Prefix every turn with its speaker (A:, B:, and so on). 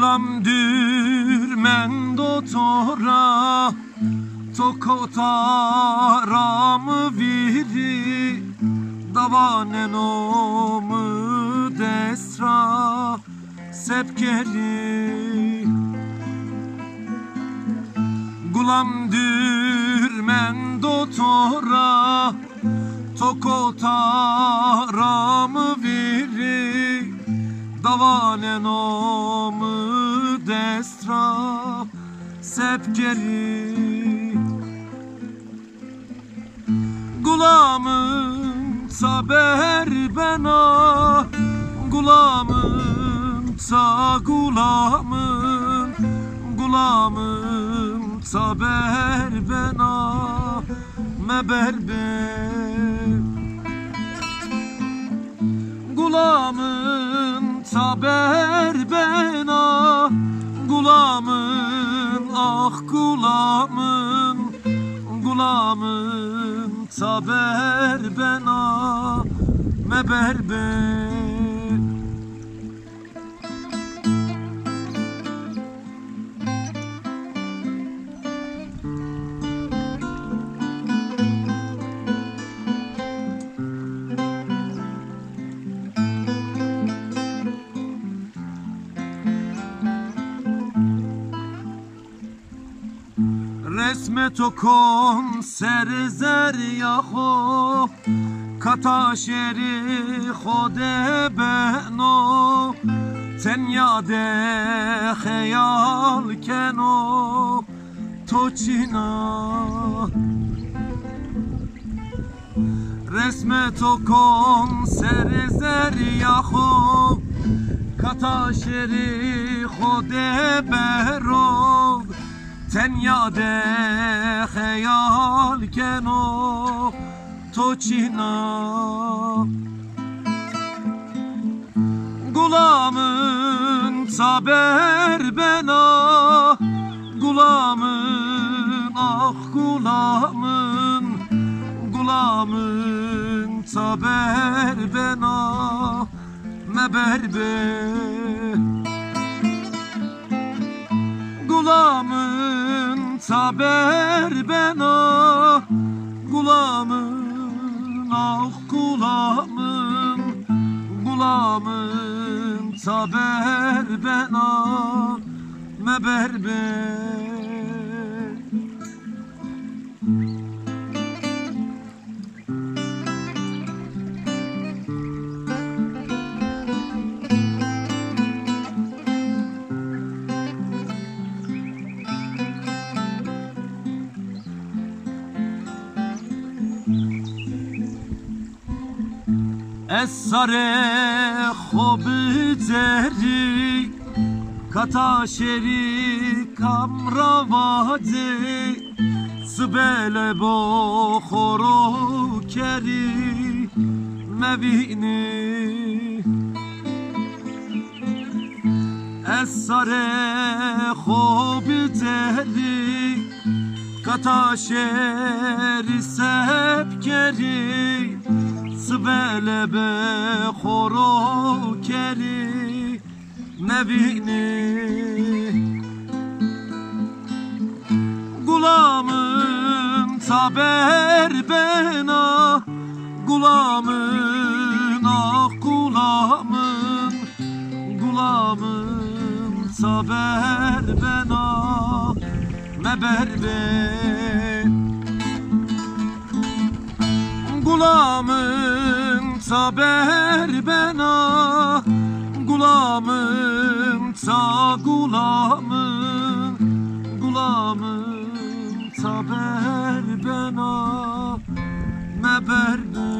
A: Gulam dürmen dotora Tokotara mı viri Davanen o mu desra Sepkeri Gulam dürmen dotora Tokotara mı viri Davanen o mu destra Sepkeri Gulamın saber bena Gulamın ta gulamın Gulamın saber bena Meberbe Gulamın saber bena Gulamın ah gulamın Gulamın saber bena Meberbe Resmet o konser zeryaho Kata şeri khode beno Ten yade kheyal keno Toçina Resmet o konser zeryaho Kata şeri khode bero Ten yade kheyal keno Toçina Gulamın saber bena Gulamın ah gulamın Gulamın saber bena Meberbe Gulamın saber bena Gulamın ah gulamın Gulamın saber bena Meberbe Esare خوب زری کتا شری کم روادی سبل با خورو کری مبینی اسare خوب زری کتا شری سب کری سبل به خورو کری مبینی Gulamın saber bena Gulamın ah gulamın Gulamın saber bena Meberbe Gulamın saber bena Gulamın ta gulamın Gulamın saber bena Meberbe